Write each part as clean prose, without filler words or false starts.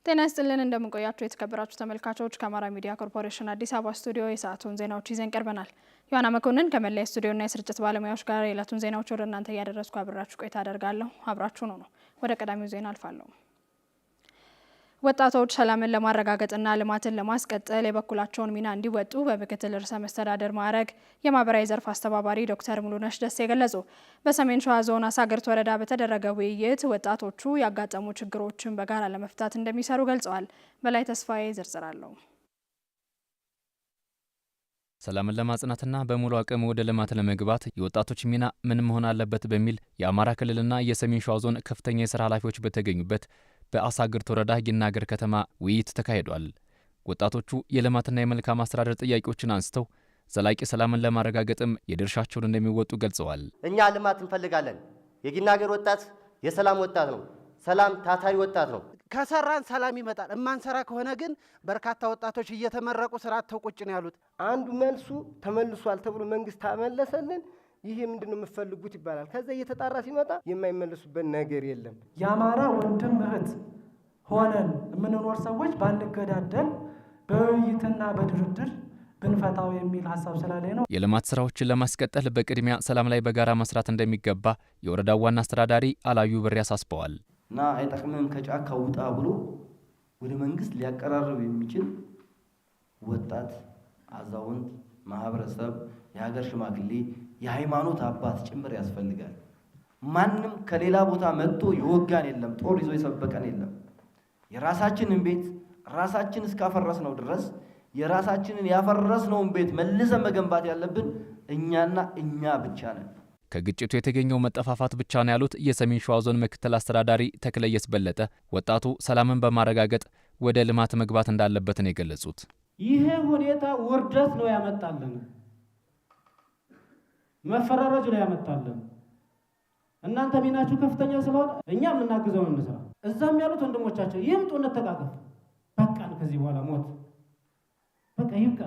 ጤና ይስጥልን እንደምንቆያችሁ የተከበራችሁ ተመልካቾች ከአማራ ሚዲያ ኮርፖሬሽን አዲስ አበባ ስቱዲዮ የሰዓቱን ዜናዎች ይዘን ቀርበናል። ዮሐና መኮንን ከመላይ ስቱዲዮና የስርጭት ባለሙያዎች ጋር የዕለቱን ዜናዎች ወደ እናንተ እያደረስኩ አብራችሁ ቆይታ አደርጋለሁ። አብራችሁ ነው። ወደ ቀዳሚው ዜና አልፋለሁ። ወጣቶች ሰላምን ለማረጋገጥና ልማትን ለማስቀጠል የበኩላቸውን ሚና እንዲወጡ በምክትል ርዕሰ መስተዳድር ማዕረግ የማህበራዊ ዘርፍ አስተባባሪ ዶክተር ሙሉነሽ ደሴ ገለጹ። በሰሜን ሸዋ ዞን አሳግርት ወረዳ በተደረገ ውይይት ወጣቶቹ ያጋጠሙ ችግሮችን በጋራ ለመፍታት እንደሚሰሩ ገልጸዋል። በላይ ተስፋዬ ዝርዝር አለው። ሰላምን ለማጽናትና በሙሉ አቅም ወደ ልማት ለመግባት የወጣቶች ሚና ምን መሆን አለበት በሚል የአማራ ክልልና የሰሜን ሸዋ ዞን ከፍተኛ የሥራ ኃላፊዎች በተገኙበት በአሳግርት ወረዳ ይናገር ከተማ ውይይት ተካሂዷል። ወጣቶቹ የልማትና የመልካም አስተዳደር ጥያቄዎችን አንስተው ዘላቂ ሰላምን ለማረጋገጥም የድርሻቸውን እንደሚወጡ ገልጸዋል። እኛ ልማት እንፈልጋለን። የይናገር ወጣት የሰላም ወጣት ነው። ሰላም ታታሪ ወጣት ነው። ከሰራን ሰላም ይመጣል። እማንሰራ ከሆነ ግን በርካታ ወጣቶች እየተመረቁ ስራ ተቆጭ ነው ያሉት። አንዱ መልሱ ተመልሷል ተብሎ መንግስት ታመለሰልን ይሄ ምንድነው የምፈልጉት ይባላል። ከዛ እየተጣራ ሲመጣ የማይመለሱበት ነገር የለም። የአማራ ወንድም እህት ሆነን የምንኖር ሰዎች ባንገዳደል በውይይትና በድርድር ብንፈታው የሚል ሐሳብ ስላለኝ ነው። የልማት ስራዎችን ለማስቀጠል በቅድሚያ ሰላም ላይ በጋራ መስራት እንደሚገባ የወረዳው ዋና አስተዳዳሪ አላዩ ብሬ አሳስበዋል። እና አይጠቅምም ከጫካ ውጣ ብሎ ወደ መንግስት ሊያቀራርብ የሚችል ወጣት፣ አዛውንት፣ ማህበረሰብ፣ የሀገር ሽማግሌ፣ የሃይማኖት አባት ጭምር ያስፈልጋል። ማንም ከሌላ ቦታ መጥቶ የወጋን የለም፣ ጦር ይዞ የሰበቀን የለም። የራሳችንን ቤት ራሳችን እስካፈረስነው ድረስ የራሳችንን ያፈረስነውን ቤት መልሰን መገንባት ያለብን እኛና እኛ ብቻ ነን። ከግጭቱ የተገኘው መጠፋፋት ብቻ ነው ያሉት የሰሜን ሸዋ ዞን ምክትል አስተዳዳሪ ተክለየስ በለጠ ወጣቱ ሰላምን በማረጋገጥ ወደ ልማት መግባት እንዳለበት ነው የገለጹት። ይሄ ሁኔታ ውርደት ነው ያመጣልን፣ መፈራረጅ ነው ያመጣልን። እናንተ ሚናችሁ ከፍተኛ ስለሆነ እኛ የምናግዘው እንስራ። እዛም ያሉት ወንድሞቻቸው ይምጡ፣ እንተቃቀፍ። በቃን፣ ከዚህ በኋላ ሞት በቃ ይብቃ።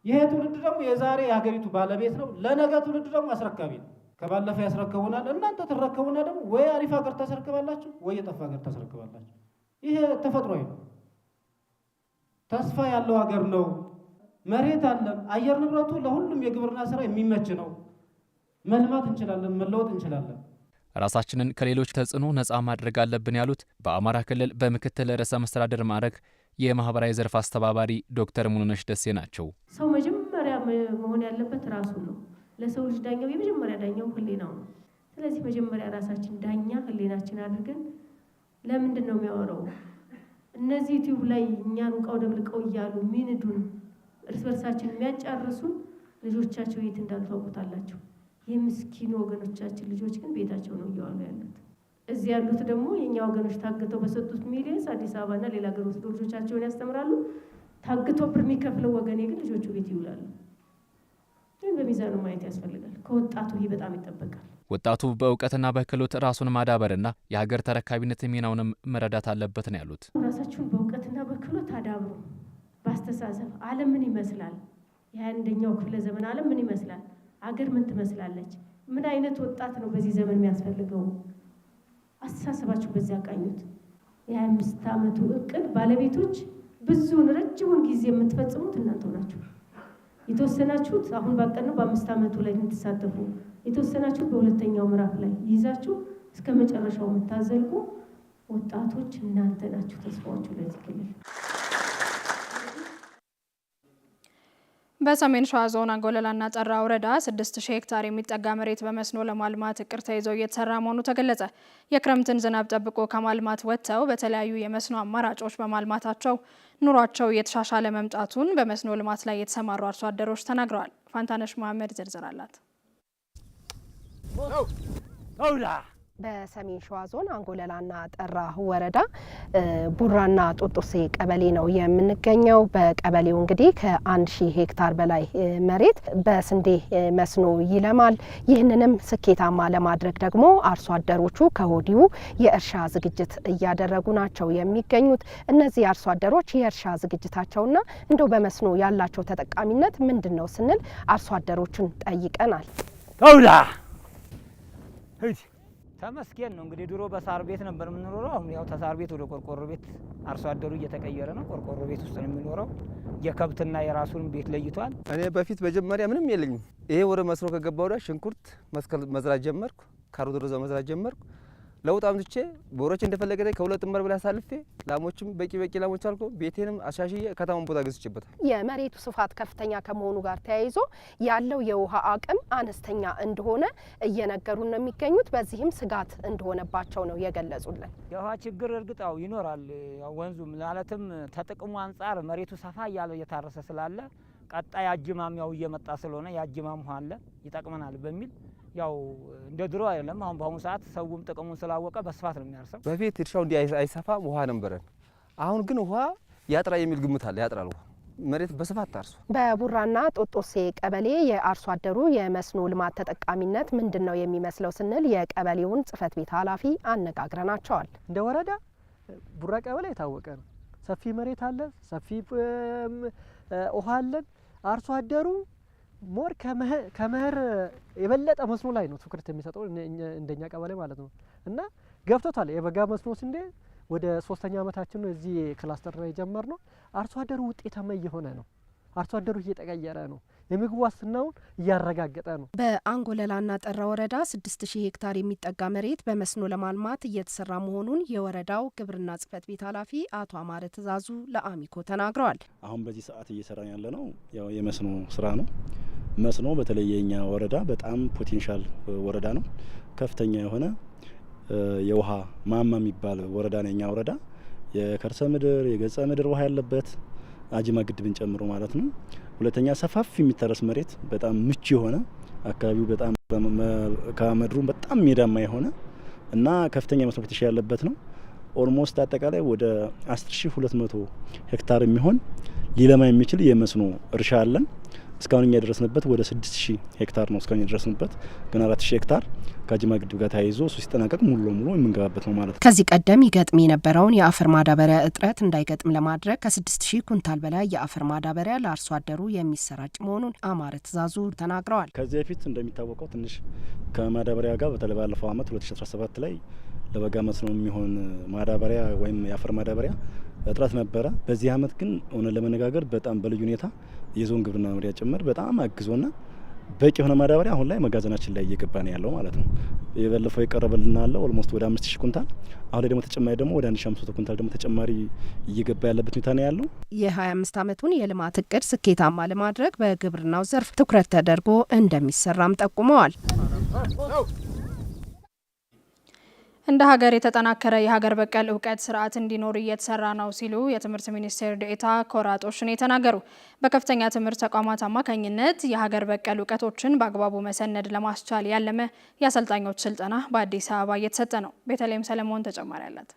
ይሄ ትውልድ ደግሞ የዛሬ የሀገሪቱ ባለቤት ነው፣ ለነገ ትውልድ ደግሞ አስረካቢ ነው። ከባለፈ ያስረከቡናል፣ እናንተ ተረከቡና ደግሞ ወይ አሪፍ ሀገር ታስረክባላችሁ ወይ የጠፋ ሀገር ታስረክባላችሁ። ይሄ ተፈጥሯዊ ነው። ተስፋ ያለው ሀገር ነው። መሬት አለን። አየር ንብረቱ ለሁሉም የግብርና ስራ የሚመች ነው። መልማት እንችላለን፣ መለወጥ እንችላለን። ራሳችንን ከሌሎች ተጽዕኖ ነፃ ማድረግ አለብን ያሉት በአማራ ክልል በምክትል ርዕሰ መስተዳድር ማዕረግ የማህበራዊ ዘርፍ አስተባባሪ ዶክተር ሙሉነሽ ደሴ ናቸው። ሰው መጀመሪያ መሆን ያለበት ራሱ ነው። ለሰው ልጅ ዳኛው የመጀመሪያ ዳኛው ህሊናው ነው። ስለዚህ መጀመሪያ ራሳችን ዳኛ ህሊናችን አድርገን ለምንድን ነው የሚያወራው እነዚህ ዩቲዩብ ላይ እኛን ውቃው ደብልቀው እያሉ ሚንዱን እርስ በርሳችን የሚያጫርሱን ልጆቻቸው የት እንዳሉ ታውቁታላችሁ። የምስኪን ወገኖቻችን ልጆች ግን ቤታቸው ነው እየዋሉ ያሉት። እዚህ ያሉት ደግሞ የኛ ወገኖች ታግተው በሰጡት ሚሊየንስ አዲስ አበባና ሌላ ሀገር ወስዶ ልጆቻቸውን ያስተምራሉ። ታግቶ ብር የሚከፍለው ወገኔ ግን ልጆቹ ቤት ይውላሉ። ግን በሚዛኑ ማየት ያስፈልጋል። ከወጣቱ ይህ በጣም ይጠበቃል። ወጣቱ በእውቀትና በክህሎት ራሱን ማዳበርና የሀገር ተረካቢነት ሚናውንም መረዳት አለበት ነው ያሉት። ራሳችሁን በእውቀትና በክህሎት አዳብሩ። በአስተሳሰብ ዓለም ምን ይመስላል? የ21ኛው ክፍለ ዘመን ዓለም ምን ይመስላል? አገር ምን ትመስላለች? ምን አይነት ወጣት ነው በዚህ ዘመን የሚያስፈልገው? አስተሳሰባችሁ በዚያ ቃኙት። የ25 ዓመቱ እቅድ ባለቤቶች ብዙውን ረጅሙን ጊዜ የምትፈጽሙት እናንተ ናችሁ። የተወሰናችሁት አሁን ባቀነው በ5 ዓመቱ ላይ የምትሳተፉ፣ የተወሰናችሁት በሁለተኛው ምዕራፍ ላይ ይዛችሁ እስከ መጨረሻው የምታዘልቁ ወጣቶች እናንተ ናችሁ። ተስፋዎቹ ለዚህ ክልል በሰሜን ሸዋ ዞን አንጎለላና ጠራ ወረዳ 6000 ሄክታር የሚጠጋ መሬት በመስኖ ለማልማት እቅድ ተይዞ እየተሰራ መሆኑ ተገለጸ። የክረምትን ዝናብ ጠብቆ ከማልማት ወጥተው በተለያዩ የመስኖ አማራጮች በማልማታቸው ኑሯቸው እየተሻሻለ መምጣቱን በመስኖ ልማት ላይ የተሰማሩ አርሶ አደሮች ተናግረዋል። ፋንታነሽ መሐመድ ዝርዝር አላት። በሰሜን ሸዋ ዞን አንጎለላና ጠራ ወረዳ ቡራና ጦጦሴ ቀበሌ ነው የምንገኘው። በቀበሌው እንግዲህ ከ1000 ሄክታር በላይ መሬት በስንዴ መስኖ ይለማል። ይህንንም ስኬታማ ለማድረግ ደግሞ አርሶ አደሮቹ ከወዲሁ የእርሻ ዝግጅት እያደረጉ ናቸው የሚገኙት። እነዚህ አርሶ አደሮች የእርሻ ዝግጅታቸውና እንደው በመስኖ ያላቸው ተጠቃሚነት ምንድነው ስንል አርሶ አደሮችን ጠይቀናል። ተመስገን ነው እንግዲህ ድሮ በሳር ቤት ነበር የምንኖረው። አሁን ያው ተሳር ቤት ወደ ቆርቆሮ ቤት አርሶ አደሩ እየተቀየረ ነው። ቆርቆሮ ቤት ውስጥ ነው የሚኖረው። የከብትና የራሱን ቤት ለይቷል። እኔ በፊት መጀመሪያ ምንም የለኝም። ይሄ ወደ መስኖ ከገባው ወዲያ ሽንኩርት መዝራት ጀመርኩ፣ ካሮት ወደ መዝራት ጀመርኩ። ለውጥ አምጥቼ ቦሮች እንደፈለገ ከሁለት ጥምር በላይ አሳልፌ ላሞችም በቂ ላሞች አልኩ። ቤቴንም አሻሽዬ ከተማን ቦታ ገዝቼበታል። የመሬቱ ስፋት ከፍተኛ ከመሆኑ ጋር ተያይዞ ያለው የውሃ አቅም አነስተኛ እንደሆነ እየነገሩን ነው የሚገኙት። በዚህም ስጋት እንደሆነባቸው ነው የገለጹልን። የውሃ ችግር እርግጣው ይኖራል። ወንዙ ማለትም ተጥቅሙ አንጻር መሬቱ ሰፋ እያለ እየታረሰ ስላለ ቀጣይ አጅማም ያው እየመጣ ስለሆነ ያጅማም ውሃ አለ ይጠቅመናል በሚል ያው እንደ ድሮ አይደለም። አሁን በአሁኑ ሰዓት ሰውም ጥቅሙን ስላወቀ በስፋት ነው የሚያርሰው። በፊት እርሻው እንዲህ አይሰፋም፣ ውሃ ነበረን። አሁን ግን ውሃ ያጥራ የሚል ግምት አለ። ያጥራል፣ ውሃ መሬት በስፋት ታርሶ። በቡራና ጦጦሴ ቀበሌ የአርሶ አደሩ የመስኖ ልማት ተጠቃሚነት ምንድን ነው የሚመስለው ስንል የቀበሌውን ጽሕፈት ቤት ኃላፊ አነጋግረናቸዋል። እንደ ወረዳ ቡራ ቀበሌ የታወቀ ነው። ሰፊ መሬት አለ፣ ሰፊ ውሃ አለን። አርሶ አደሩ ሞር ከመኸር የበለጠ መስኖ ላይ ነው ትኩረት የሚሰጠው እንደኛ ቀበሌ ማለት ነው። እና ገብቶታል። የበጋ መስኖ ስንዴ ወደ 3ኛ ዓመታችን ነው እዚህ ክላስተር ላይ የጀመርነው። አርሶ አደሩ ውጤታማ እየሆነ ነው። አርሶ አደሩ እየተቀየረ ነው። የምግብ ዋስትናውን እያረጋገጠ ነው። በአንጎለላና ጠራ ወረዳ 6000 ሄክታር የሚጠጋ መሬት በመስኖ ለማልማት እየተሰራ መሆኑን የወረዳው ግብርና ጽሕፈት ቤት ኃላፊ አቶ አማረ ትእዛዙ ለአሚኮ ተናግረዋል። አሁን በዚህ ሰዓት እየሰራ ያለ ነው ያው የመስኖ ስራ ነው። መስኖ በተለይ የኛ ወረዳ በጣም ፖቴንሻል ወረዳ ነው። ከፍተኛ የሆነ የውሃ ማማ የሚባል ወረዳ ነው የኛ ወረዳ። የከርሰ ምድር የገጸ ምድር ውሃ ያለበት አጅማ ግድብን ጨምሮ ማለት ነው። ሁለተኛ ሰፋፊ የሚታረስ መሬት በጣም ምቹ የሆነ አካባቢው በጣም ከመድሩ በጣም ሜዳማ የሆነ እና ከፍተኛ መስኖ ፍተሻ ያለበት ነው። ኦልሞስት አጠቃላይ ወደ 10200 ሄክታር የሚሆን ሊለማ የሚችል የመስኖ እርሻ አለን። እስካሁን እኛ የደረስንበት ወደ 6000 ሄክታር ነው። እስካሁን የደረስንበት ግን 4000 ሄክታር ከአጅማ ግድብ ጋር ተያይዞ እሱ ሲጠናቀቅ ሙሉ ለሙሉ የምንገባበት ነው ማለት ነው። ከዚህ ቀደም ይገጥም የነበረውን የአፈር ማዳበሪያ እጥረት እንዳይገጥም ለማድረግ ከ6000 ኩንታል በላይ የአፈር ማዳበሪያ ለአርሶ አደሩ የሚሰራጭ መሆኑን አማረ ትእዛዙ ተናግረዋል። ከዚህ በፊት እንደሚታወቀው ትንሽ ከማዳበሪያ ጋር በተለይ ባለፈው ዓመት 2017 ላይ ለበጋ መስኖ የሚሆን ማዳበሪያ ወይም የአፈር ማዳበሪያ እጥረት ነበረ። በዚህ ዓመት ግን እውነት ለመነጋገር በጣም በልዩ ሁኔታ የዞን ግብርና መምሪያ ጭምር በጣም አግዞና በቂ የሆነ ማዳበሪያ አሁን ላይ መጋዘናችን ላይ እየገባ ነው ያለው ማለት ነው። የበለፈው የቀረበልን አለ ኦልሞስት ወደ 5000 ኩንታል፣ አሁን ላይ ደግሞ ተጨማሪ ደግሞ ወደ 1500 ኩንታል ደግሞ ተጨማሪ እየገባ ያለበት ሁኔታ ነው ያለው። የ25 ዓመቱን የልማት እቅድ ስኬታማ ለማድረግ በግብርናው ዘርፍ ትኩረት ተደርጎ እንደሚሰራም ጠቁመዋል። እንደ ሀገር የተጠናከረ የሀገር በቀል እውቀት ስርዓት እንዲኖር እየተሰራ ነው ሲሉ የትምህርት ሚኒስቴር ዴኤታ ኮራጦሽን የተናገሩ። በከፍተኛ ትምህርት ተቋማት አማካኝነት የሀገር በቀል እውቀቶችን በአግባቡ መሰነድ ለማስቻል ያለመ የአሰልጣኞች ስልጠና በአዲስ አበባ እየተሰጠ ነው። ቤተልሔም ሰለሞን ተጨማሪ አላት።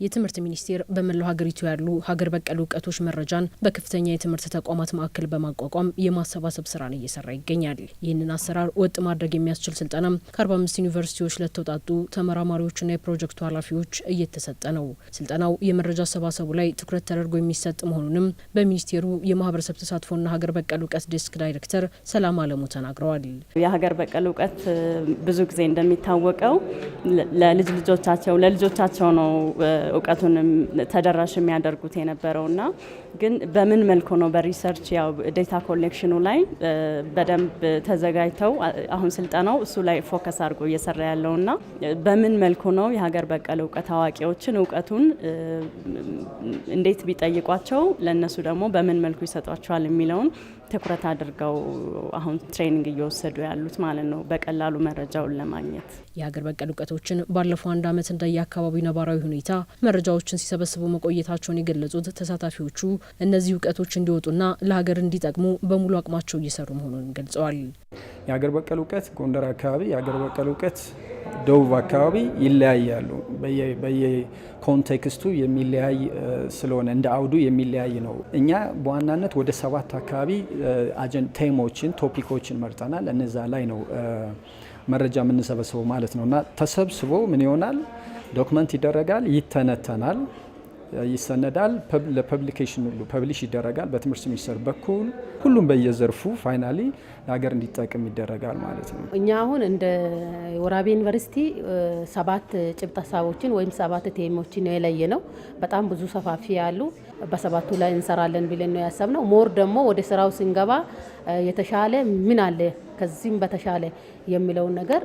የትምህርት ሚኒስቴር በመላው ሀገሪቱ ያሉ ሀገር በቀል እውቀቶች መረጃን በከፍተኛ የትምህርት ተቋማት ማዕከል በማቋቋም የማሰባሰብ ስራን እየሰራ ይገኛል። ይህንን አሰራር ወጥ ማድረግ የሚያስችል ስልጠና ከ45 ዩኒቨርሲቲዎች ለተውጣጡ ተመራማሪዎችና የፕሮጀክቱ ኃላፊዎች እየተሰጠ ነው። ስልጠናው የመረጃ አሰባሰቡ ላይ ትኩረት ተደርጎ የሚሰጥ መሆኑንም በሚኒስቴሩ የማህበረሰብ ተሳትፎና ሀገር በቀል እውቀት ዴስክ ዳይሬክተር ሰላም አለሙ ተናግረዋል። የሀገር በቀል እውቀት ብዙ ጊዜ እንደሚታወቀው ለልጆቻቸው ነው እውቀቱንም ተደራሽ የሚያደርጉት የነበረውና ግን በምን መልኩ ነው በሪሰርች ያው ዴታ ኮሌክሽኑ ላይ በደንብ ተዘጋጅተው አሁን ስልጠናው እሱ ላይ ፎከስ አድርጎ እየሰራ ያለውና በምን መልኩ ነው የሀገር በቀል እውቀት አዋቂዎችን እውቀቱን እንዴት ቢጠይቋቸው ለነሱ ደግሞ በምን መልኩ ይሰጧቸዋል የሚለውን ትኩረት አድርገው አሁን ትሬኒንግ እየወሰዱ ያሉት ማለት ነው፣ በቀላሉ መረጃውን ለማግኘት። የሀገር በቀል እውቀቶችን ባለፈው አንድ ዓመት እንደየአካባቢው ነባራዊ ሁኔታ መረጃዎችን ሲሰበስቡ መቆየታቸውን የገለጹት ተሳታፊዎቹ እነዚህ እውቀቶች እንዲወጡና ለሀገር እንዲጠቅሙ በሙሉ አቅማቸው እየሰሩ መሆኑን ገልጸዋል። የሀገር በቀል እውቀት ጎንደር አካባቢ፣ የሀገር በቀል እውቀት ደቡብ አካባቢ ይለያያሉ። በየኮንቴክስቱ የሚለያይ ስለሆነ እንደ አውዱ የሚለያይ ነው። እኛ በዋናነት ወደ 7 አካባቢ ቴሞችን ቶፒኮችን መርጠናል። እነዛ ላይ ነው መረጃ የምንሰበስበው ማለት ነው እና ተሰብስቦ ምን ይሆናል ዶክመንት ይደረጋል፣ ይተነተናል። ይሰነዳል፣ ለፐብሊኬሽን ሁሉ ፐብሊሽ ይደረጋል በትምህርት ሚኒስቴር በኩል ሁሉም በየዘርፉ ፋይናሊ ለሀገር እንዲጠቅም ይደረጋል ማለት ነው። እኛ አሁን እንደ ወራቤ ዩኒቨርሲቲ 7 ጭብጥ ሀሳቦችን ወይም 7 ቴሞችን ነው የለየ ነው። በጣም ብዙ ሰፋፊ ያሉ በሰባቱ ላይ እንሰራለን ብለን ነው ያሰብነው። ሞር ደግሞ ወደ ስራው ስንገባ የተሻለ ምን አለ ከዚህም በተሻለ የሚለውን ነገር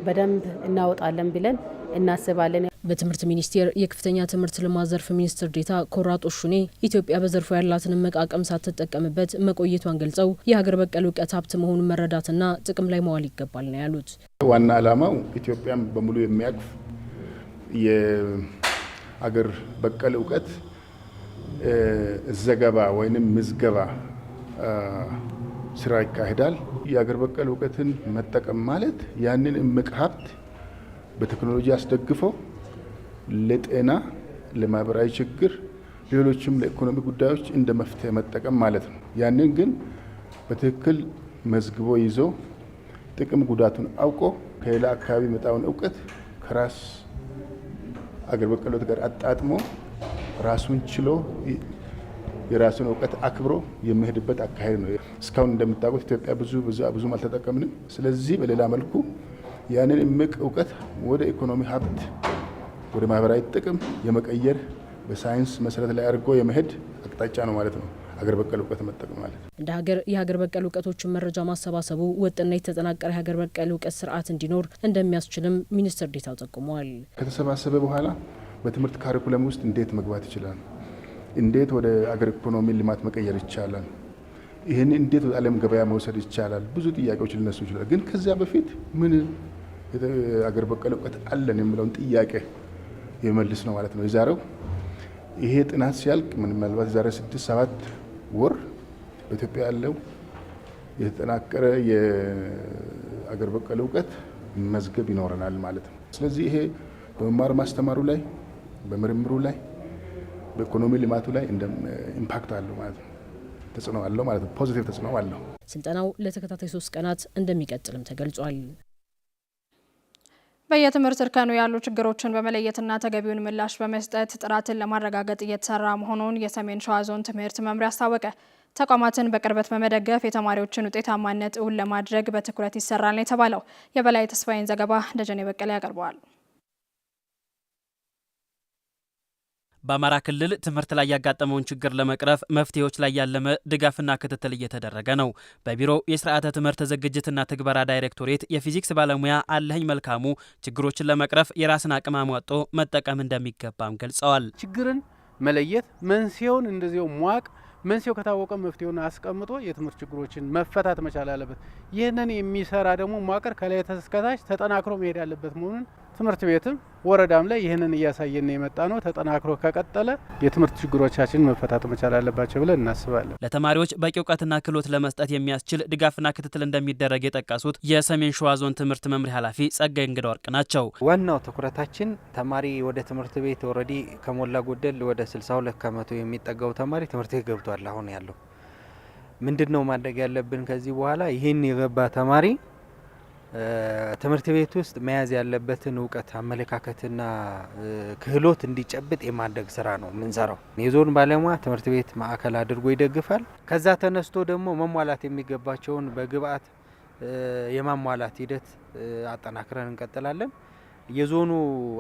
በደንብ እናወጣለን ብለን እናስባለን። በትምህርት ሚኒስቴር የከፍተኛ ትምህርት ልማት ዘርፍ ሚኒስትር ዴኤታ ኮራጦ ሹኔ ኢትዮጵያ በዘርፉ ያላትን መቃቀም ሳትጠቀምበት መቆየቷን ገልጸው የሀገር በቀል እውቀት ሀብት መሆኑን መረዳትና ጥቅም ላይ መዋል ይገባል ነው ያሉት። ዋና ዓላማው ኢትዮጵያን በሙሉ የሚያቅፍ የሀገር በቀል እውቀት ዘገባ ወይንም ምዝገባ ስራ ይካሄዳል። የሀገር በቀል እውቀትን መጠቀም ማለት ያንን እምቅ ሀብት በቴክኖሎጂ አስደግፎ ለጤና፣ ለማህበራዊ ችግር፣ ሌሎችም ለኢኮኖሚ ጉዳዮች እንደ መፍትሄ መጠቀም ማለት ነው። ያንን ግን በትክክል መዝግቦ ይዞ ጥቅም ጉዳቱን አውቆ ከሌላ አካባቢ የመጣውን እውቀት ከራስ አገር በቀል እውቀት ጋር አጣጥሞ ራሱን ችሎ የራሱን እውቀት አክብሮ የሚሄድበት አካሄድ ነው። እስካሁን እንደምታውቁት ኢትዮጵያ ብዙም አልተጠቀምንም። ስለዚህ በሌላ መልኩ ያንን እምቅ እውቀት ወደ ኢኮኖሚ ሀብት፣ ወደ ማህበራዊ ጥቅም የመቀየር በሳይንስ መሰረት ላይ አድርጎ የመሄድ አቅጣጫ ነው ማለት ነው ሀገር በቀል እውቀት መጠቀም ማለት። እንደ ሀገር የሀገር በቀል እውቀቶችን መረጃ ማሰባሰቡ ወጥና የተጠናቀረ የሀገር በቀል እውቀት ስርዓት እንዲኖር እንደሚያስችልም ሚኒስትር ዴኤታው ጠቁመዋል። ከተሰባሰበ በኋላ በትምህርት ካሪኩለም ውስጥ እንዴት መግባት ይችላል? እንዴት ወደ አገር ኢኮኖሚ ልማት መቀየር ይቻላል? ይህን እንዴት ወደ ዓለም ገበያ መውሰድ ይቻላል? ብዙ ጥያቄዎች ሊነሱ ይችላል። ግን ከዚያ በፊት ምን አገር በቀል እውቀት አለን የሚለውን ጥያቄ የሚመልስ ነው ማለት ነው የዛሬው። ይሄ ጥናት ሲያልቅ ምናልባት ዛሬ 6-7 ወር በኢትዮጵያ ያለው የተጠናቀረ የአገር በቀል እውቀት መዝገብ ይኖረናል ማለት ነው። ስለዚህ ይሄ በመማር ማስተማሩ ላይ፣ በምርምሩ ላይ፣ በኢኮኖሚ ልማቱ ላይ እንደ ኢምፓክት አለው ማለት ነው። ተጽዕኖ አለው ማለት ነው። ፖዚቲቭ ተጽዕኖ አለው። ስልጠናው ለተከታታይ 3 ቀናት እንደሚቀጥልም ተገልጿል። በየትምህርት እርከኑ ያሉ ችግሮችን በመለየትና ተገቢውን ምላሽ በመስጠት ጥራትን ለማረጋገጥ እየተሰራ መሆኑን የሰሜን ሸዋ ዞን ትምህርት መምሪያ አስታወቀ። ተቋማትን በቅርበት በመደገፍ የተማሪዎችን ውጤታማነት እውን ለማድረግ በትኩረት ይሰራል ነው የተባለው። የበላይ ተስፋዬን ዘገባ ደጀኔ በቀለ ያቀርበዋል። በአማራ ክልል ትምህርት ላይ ያጋጠመውን ችግር ለመቅረፍ መፍትሄዎች ላይ ያለመ ድጋፍና ክትትል እየተደረገ ነው። በቢሮው የስርዓተ ትምህርት ዝግጅትና ትግበራ ዳይሬክቶሬት የፊዚክስ ባለሙያ አለኸኝ መልካሙ ችግሮችን ለመቅረፍ የራስን አቅም አሟጦ መጠቀም እንደሚገባም ገልጸዋል። ችግርን መለየት፣ መንስኤውን እንደዚያው ማወቅ፣ መንስኤው ከታወቀ መፍትሄውን አስቀምጦ የትምህርት ችግሮችን መፈታት መቻል አለበት። ይህንን የሚሰራ ደግሞ መዋቅር ከላይ እስከታች ተጠናክሮ መሄድ ያለበት መሆኑን ትምህርት ቤትም ወረዳም ላይ ይህንን እያሳየን የመጣ ነው። ተጠናክሮ ከቀጠለ የትምህርት ችግሮቻችን መፈታት መቻል አለባቸው ብለን እናስባለን። ለተማሪዎች በቂ እውቀትና ክህሎት ለመስጠት የሚያስችል ድጋፍና ክትትል እንደሚደረግ የጠቀሱት የሰሜን ሸዋ ዞን ትምህርት መምሪያ ኃላፊ ጸጋይ እንግዳ ወርቅ ናቸው። ዋናው ትኩረታችን ተማሪ ወደ ትምህርት ቤት ኦልሬዲ ከሞላ ጎደል ወደ 62 ከመቶ የሚጠጋው ተማሪ ትምህርት ቤት ገብቷል። አሁን ያለው ምንድነው ማድረግ ያለብን? ከዚህ በኋላ ይህን የገባ ተማሪ ትምህርት ቤት ውስጥ መያዝ ያለበትን እውቀት፣ አመለካከትና ክህሎት እንዲጨብጥ የማድረግ ስራ ነው የምንሰራው። የዞን ባለሙያ ትምህርት ቤት ማዕከል አድርጎ ይደግፋል። ከዛ ተነስቶ ደግሞ መሟላት የሚገባቸውን በግብአት የማሟላት ሂደት አጠናክረን እንቀጥላለን። የዞኑ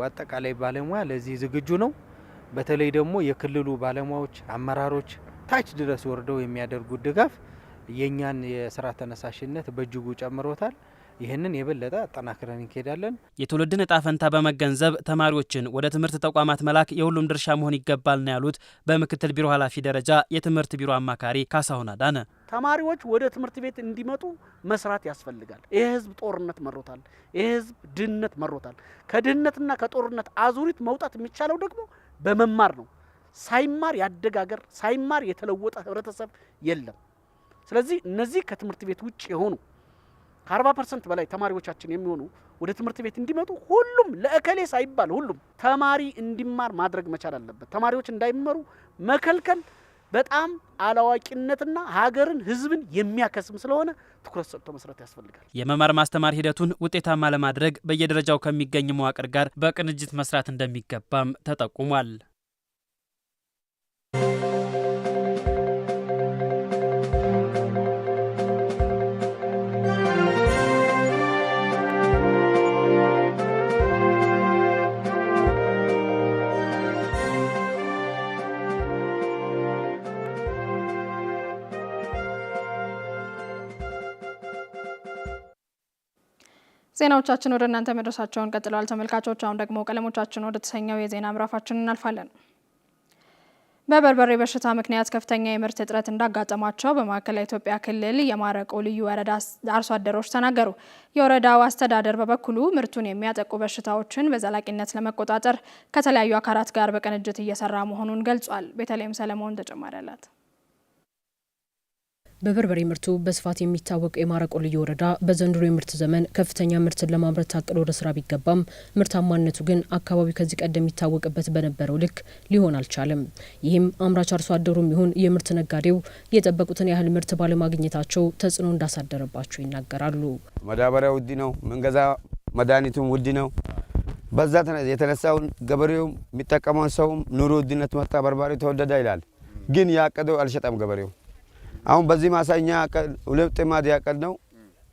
አጠቃላይ ባለሙያ ለዚህ ዝግጁ ነው። በተለይ ደግሞ የክልሉ ባለሙያዎች፣ አመራሮች ታች ድረስ ወርደው የሚያደርጉት ድጋፍ የኛን የስራ ተነሳሽነት በእጅጉ ጨምሮታል። ይህንን የበለጠ አጠናክረን እንሄዳለን። የትውልድን እጣ ፈንታ በመገንዘብ ተማሪዎችን ወደ ትምህርት ተቋማት መላክ የሁሉም ድርሻ መሆን ይገባል ነው ያሉት በምክትል ቢሮ ኃላፊ ደረጃ የትምህርት ቢሮ አማካሪ ካሳሁን አዳነ። ተማሪዎች ወደ ትምህርት ቤት እንዲመጡ መስራት ያስፈልጋል። ይህ ህዝብ ጦርነት መሮታል። ይህ ህዝብ ድህነት መሮታል። ከድህነትና ከጦርነት አዙሪት መውጣት የሚቻለው ደግሞ በመማር ነው። ሳይማር ያደገ ሀገር፣ ሳይማር የተለወጠ ህብረተሰብ የለም። ስለዚህ እነዚህ ከትምህርት ቤት ውጭ የሆኑ ከ40% በላይ ተማሪዎቻችን የሚሆኑ ወደ ትምህርት ቤት እንዲመጡ ሁሉም ለእከሌ ሳይባል ሁሉም ተማሪ እንዲማር ማድረግ መቻል አለበት። ተማሪዎች እንዳይማሩ መከልከል በጣም አላዋቂነትና ሀገርን፣ ህዝብን የሚያከስም ስለሆነ ትኩረት ሰጥቶ መስራት ያስፈልጋል። የመማር ማስተማር ሂደቱን ውጤታማ ለማድረግ በየደረጃው ከሚገኝ መዋቅር ጋር በቅንጅት መስራት እንደሚገባም ተጠቁሟል። ዜናዎቻችን ወደ እናንተ መድረሳቸውን ቀጥለዋል ተመልካቾች። አሁን ደግሞ ቀለሞቻችን ወደ ተሰኘው የዜና ምዕራፋችን እናልፋለን። በበርበሬ በሽታ ምክንያት ከፍተኛ የምርት እጥረት እንዳጋጠማቸው በማዕከላዊ ኢትዮጵያ ክልል የማረቆ ልዩ ወረዳ አርሶ አደሮች ተናገሩ። የወረዳው አስተዳደር በበኩሉ ምርቱን የሚያጠቁ በሽታዎችን በዘላቂነት ለመቆጣጠር ከተለያዩ አካላት ጋር በቅንጅት እየሰራ መሆኑን ገልጿል። ቤተልሔም ሰለሞን ተጨማሪ አላት። በበርበሬ ምርቱ በስፋት የሚታወቀው የማረቆ ልዩ ወረዳ በዘንድሮ የምርት ዘመን ከፍተኛ ምርትን ለማምረት ታቅዶ ወደ ስራ ቢገባም ምርታማነቱ ግን አካባቢው ከዚህ ቀደም የሚታወቅበት በነበረው ልክ ሊሆን አልቻለም። ይህም አምራች አርሶ አደሩም ይሁን የምርት ነጋዴው የጠበቁትን ያህል ምርት ባለማግኘታቸው ተጽዕኖ እንዳሳደረባቸው ይናገራሉ። ማዳበሪያ ውድ ነው፣ መንገዛ መድኃኒቱም ውድ ነው። በዛ የተነሳው ገበሬው የሚጠቀመው ሰው ኑሮ ውድነት መጣ፣ በርበሬ ተወደደ ይላል። ግን ያቀደው አልሸጠም ገበሬው። አሁን በዚህ ማሳኛ ሁለት ጥማድ ያቀድነው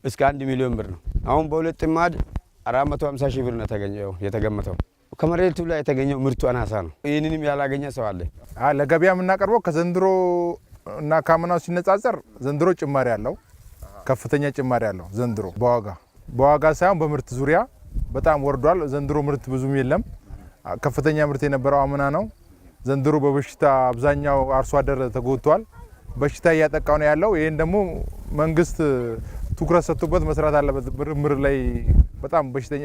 እስከ 1 ሚሊዮን ብር ነው። አሁን በሁለት ጥማድ 450 ሺህ ብር ነው የተገመተው። ከመሬቱ ላይ የተገኘው ምርቱ አናሳ ነው። ይህንንም ያላገኘ ሰው አለ። ለገበያ የምናቀርበው ከዘንድሮ እና ካምናው ሲነጻጸር ዘንድሮ ጭማሪ አለው፣ ከፍተኛ ጭማሪ አለው። ዘንድሮ በዋጋ ሳይሆን በምርት ዙሪያ በጣም ወርዷል። ዘንድሮ ምርት ብዙም የለም። ከፍተኛ ምርት የነበረው አምና ነው። ዘንድሮ በበሽታ አብዛኛው አርሶ አደር ተጎድቷል። በሽታ እያጠቃው ነው ያለው። ይሄን ደግሞ መንግስት ትኩረት ሰጥቶበት መስራት አለበት። ምርምር ላይ በጣም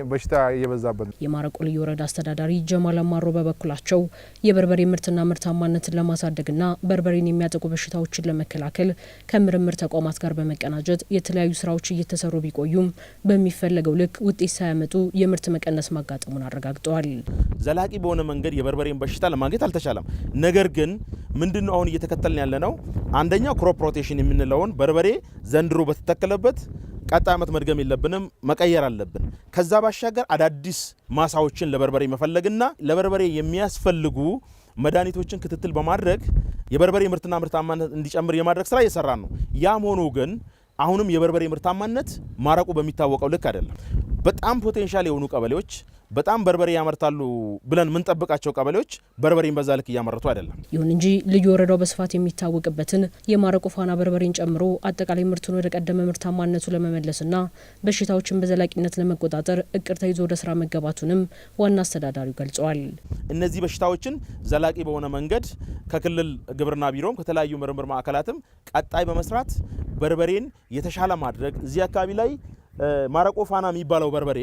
በሽታ እየበዛበት ነው። የማረቆ ልዩ ወረዳ አስተዳዳሪ ጀማል አማሮ በበኩላቸው የበርበሬ ምርትና ምርታማነትን ለማሳደግና በርበሬን የሚያጠቁ በሽታዎችን ለመከላከል ከምርምር ተቋማት ጋር በመቀናጀት የተለያዩ ስራዎች እየተሰሩ ቢቆዩም በሚፈለገው ልክ ውጤት ሳያመጡ የምርት መቀነስ ማጋጠሙን አረጋግጠዋል። ዘላቂ በሆነ መንገድ የበርበሬን በሽታ ለማግኘት አልተቻለም። ነገር ግን ምንድነው አሁን እየተከተልን ያለ ነው? አንደኛው ክሮፕ ሮቴሽን የምንለውን በርበሬ ዘንድሮ በተተከለበት ቀጣይ ዓመት መድገም የለብንም፣ መቀየር አለብን። ከዛ ባሻገር አዳዲስ ማሳዎችን ለበርበሬ መፈለግና ለበርበሬ የሚያስፈልጉ መድኃኒቶችን ክትትል በማድረግ የበርበሬ ምርትና ምርታማነት እንዲጨምር የማድረግ ስራ እየሰራን ነው። ያም ሆኖ ግን አሁንም የበርበሬ ምርታማነት ማረቆ በሚታወቀው ልክ አይደለም። በጣም ፖቴንሻል የሆኑ ቀበሌዎች በጣም በርበሬ ያመርታሉ ብለን የምንጠብቃቸው ቀበሌዎች በርበሬን በዛ ልክ እያመረቱ አይደለም። ይሁን እንጂ ልዩ ወረዳው በስፋት የሚታወቅበትን የማረቆ ፋና በርበሬን ጨምሮ አጠቃላይ ምርቱን ወደ ቀደመ ምርታማነቱ ለመመለስና በሽታዎችን በዘላቂነት ለመቆጣጠር እቅድ ተይዞ ወደ ስራ መገባቱንም ዋና አስተዳዳሪው ገልጸዋል። እነዚህ በሽታዎችን ዘላቂ በሆነ መንገድ ከክልል ግብርና ቢሮም ከተለያዩ ምርምር ማዕከላትም ቀጣይ በመስራት በርበሬን የተሻለ ማድረግ እዚህ አካባቢ ላይ ማረቆ ፋና የሚባለው በርበሬ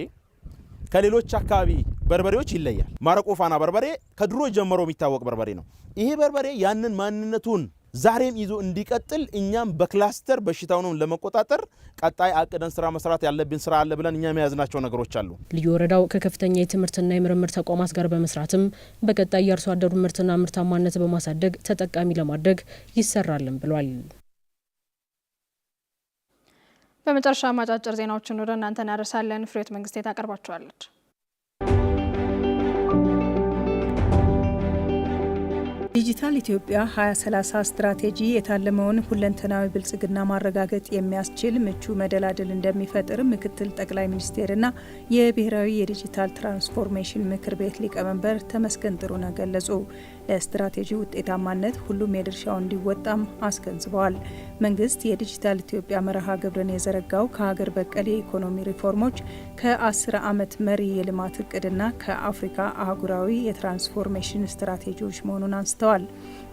ከሌሎች አካባቢ በርበሬዎች ይለያል። ማረቆ ፋና በርበሬ ከድሮ ጀምሮ የሚታወቅ በርበሬ ነው። ይሄ በርበሬ ያንን ማንነቱን ዛሬም ይዞ እንዲቀጥል እኛም በክላስተር በሽታውን ለመቆጣጠር ቀጣይ አቅደን ስራ መስራት ያለብን ስራ አለ ብለን እኛም የያዝናቸው ነገሮች አሉ። ልዩ ወረዳው ከከፍተኛ የትምህርትና የምርምር ተቋማት ጋር በመስራትም በቀጣይ የአርሶ አደሩ ምርትና ምርታማነት በማሳደግ ተጠቃሚ ለማድረግ ይሰራልን ብሏል። በመጨረሻ አጫጭር ዜናዎችን ወደ እናንተ እናደርሳለን። ፍሬት መንግስቴ ታቀርባቸዋለች። ዲጂታል ኢትዮጵያ 2030 ስትራቴጂ የታለመውን ሁለንተናዊ ብልጽግና ማረጋገጥ የሚያስችል ምቹ መደላድል እንደሚፈጥር ምክትል ጠቅላይ ሚኒስቴርና የብሔራዊ የዲጂታል ትራንስፎርሜሽን ምክር ቤት ሊቀመንበር ተመስገን ጥሩነህ ገለጹ። ለስትራቴጂ ውጤታማነት ሁሉም የድርሻው እንዲወጣም አስገንዝበዋል። መንግስት የዲጂታል ኢትዮጵያ መርሃ ግብርን የዘረጋው ከሀገር በቀል የኢኮኖሚ ሪፎርሞች ከ10 ዓመት መሪ የልማት እቅድና ከአፍሪካ አህጉራዊ የትራንስፎርሜሽን ስትራቴጂዎች መሆኑን አንስተዋል።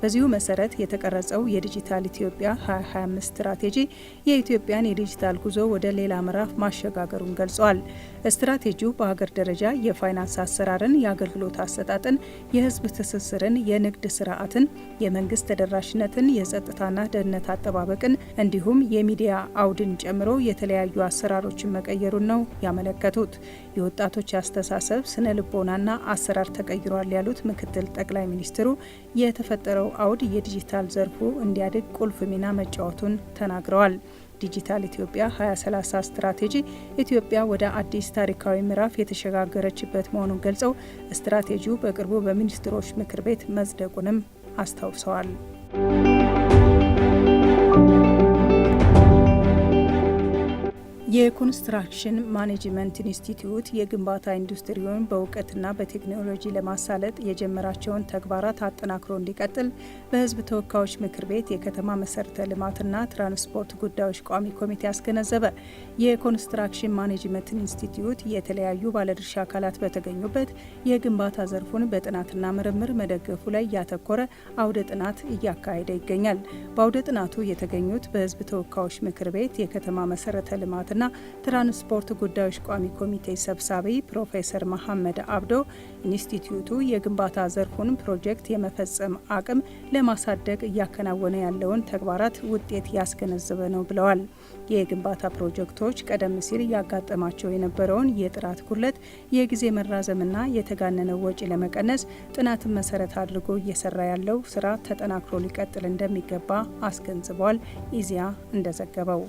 በዚሁ መሰረት የተቀረጸው የዲጂታል ኢትዮጵያ 2025 ስትራቴጂ የኢትዮጵያን የዲጂታል ጉዞ ወደ ሌላ ምዕራፍ ማሸጋገሩን ገልጿል። ስትራቴጂው በሀገር ደረጃ የፋይናንስ አሰራርን፣ የአገልግሎት አሰጣጥን፣ የህዝብ ትስስርን፣ የንግድ ስርዓትን፣ የመንግስት ተደራሽነትን፣ የጸጥታና ደህንነት አጠባበቅን እንዲሁም የሚዲያ አውድን ጨምሮ የተለያዩ አሰራሮችን መቀየሩን ነው ያመለከቱት። የወጣቶች አስተሳሰብ፣ ስነ ልቦናና አሰራር ተቀይሯል ያሉት ምክትል ጠቅላይ ሚኒስትሩ የተፈጠረው አውድ የዲጂታል ዘርፉ እንዲያድግ ቁልፍ ሚና መጫወቱን ተናግረዋል። ዲጂታል ኢትዮጵያ 2030 ስትራቴጂ ኢትዮጵያ ወደ አዲስ ታሪካዊ ምዕራፍ የተሸጋገረችበት መሆኑን ገልጸው ስትራቴጂው በቅርቡ በሚኒስትሮች ምክር ቤት መጽደቁንም አስታውሰዋል። የኮንስትራክሽን ማኔጅመንት ኢንስቲትዩት የግንባታ ኢንዱስትሪውን በእውቀትና በቴክኖሎጂ ለማሳለጥ የጀመራቸውን ተግባራት አጠናክሮ እንዲቀጥል በሕዝብ ተወካዮች ምክር ቤት የከተማ መሰረተ ልማትና ትራንስፖርት ጉዳዮች ቋሚ ኮሚቴ አስገነዘበ። የኮንስትራክሽን ማኔጅመንት ኢንስቲትዩት የተለያዩ ባለድርሻ አካላት በተገኙበት የግንባታ ዘርፉን በጥናትና ምርምር መደገፉ ላይ ያተኮረ አውደ ጥናት እያካሄደ ይገኛል። በአውደ ጥናቱ የተገኙት በሕዝብ ተወካዮች ምክር ቤት የከተማ መሰረተ ልማትና ትራንስፖርት ጉዳዮች ቋሚ ኮሚቴ ሰብሳቢ ፕሮፌሰር መሐመድ አብዶ ኢንስቲትዩቱ የግንባታ ዘርፉን ፕሮጀክት የመፈጸም አቅም ለማሳደግ እያከናወነ ያለውን ተግባራት ውጤት ያስገነዘበ ነው ብለዋል። የግንባታ ፕሮጀክቶች ቀደም ሲል ያጋጠማቸው የነበረውን የጥራት ጉድለት፣ የጊዜ መራዘምና የተጋነነ ወጪ ለመቀነስ ጥናትን መሰረት አድርጎ እየሰራ ያለው ስራ ተጠናክሮ ሊቀጥል እንደሚገባ አስገንዝበዋል። ኢዜአ እንደዘገበው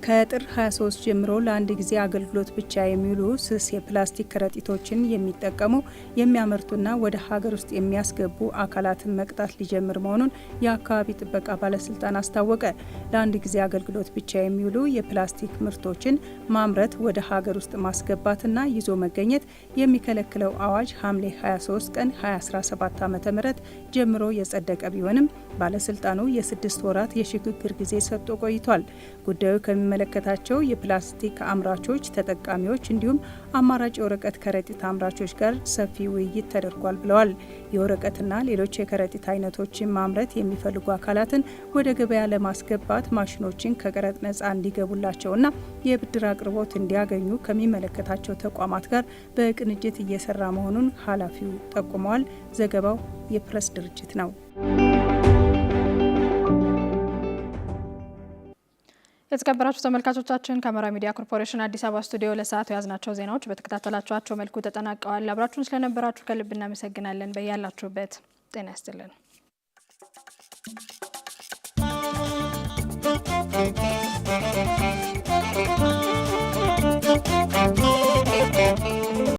ከጥር 23 ጀምሮ ለአንድ ጊዜ አገልግሎት ብቻ የሚውሉ ስስ የፕላስቲክ ከረጢቶችን የሚጠቀሙ የሚያመርቱና ወደ ሀገር ውስጥ የሚያስገቡ አካላትን መቅጣት ሊጀምር መሆኑን የአካባቢ ጥበቃ ባለስልጣን አስታወቀ። ለአንድ ጊዜ አገልግሎት ብቻ የሚውሉ የፕላስቲክ ምርቶችን ማምረት፣ ወደ ሀገር ውስጥ ማስገባትና ይዞ መገኘት የሚከለክለው አዋጅ ሐምሌ 23 ቀን 2017 ዓ.ም ጀምሮ የጸደቀ ቢሆንም ባለስልጣኑ የ6 ወራት የሽግግር ጊዜ ሰጥቶ ቆይቷል። ጉዳዩ ከሚመለከታቸው የፕላስቲክ አምራቾች፣ ተጠቃሚዎች እንዲሁም አማራጭ የወረቀት ከረጢት አምራቾች ጋር ሰፊ ውይይት ተደርጓል ብለዋል። የወረቀትና ሌሎች የከረጢት አይነቶችን ማምረት የሚፈልጉ አካላትን ወደ ገበያ ለማስገባት ማሽኖችን ከቀረጥ ነፃ እንዲገቡላቸውና የብድር አቅርቦት እንዲያገኙ ከሚመለከታቸው ተቋማት ጋር በቅንጅት እየሰራ መሆኑን ኃላፊው ጠቁመዋል። ዘገባው የፕሬስ ድርጅት ነው። የተከበራችሁ ተመልካቾቻችን ከአማራ ሚዲያ ኮርፖሬሽን አዲስ አበባ ስቱዲዮ ለሰዓቱ የያዝናቸው ዜናዎች በተከታተላችኋቸው መልኩ ተጠናቀዋል። አብራችሁን ስለነበራችሁ ከልብ እናመሰግናለን። በያላችሁበት ጤና ይስጥልን።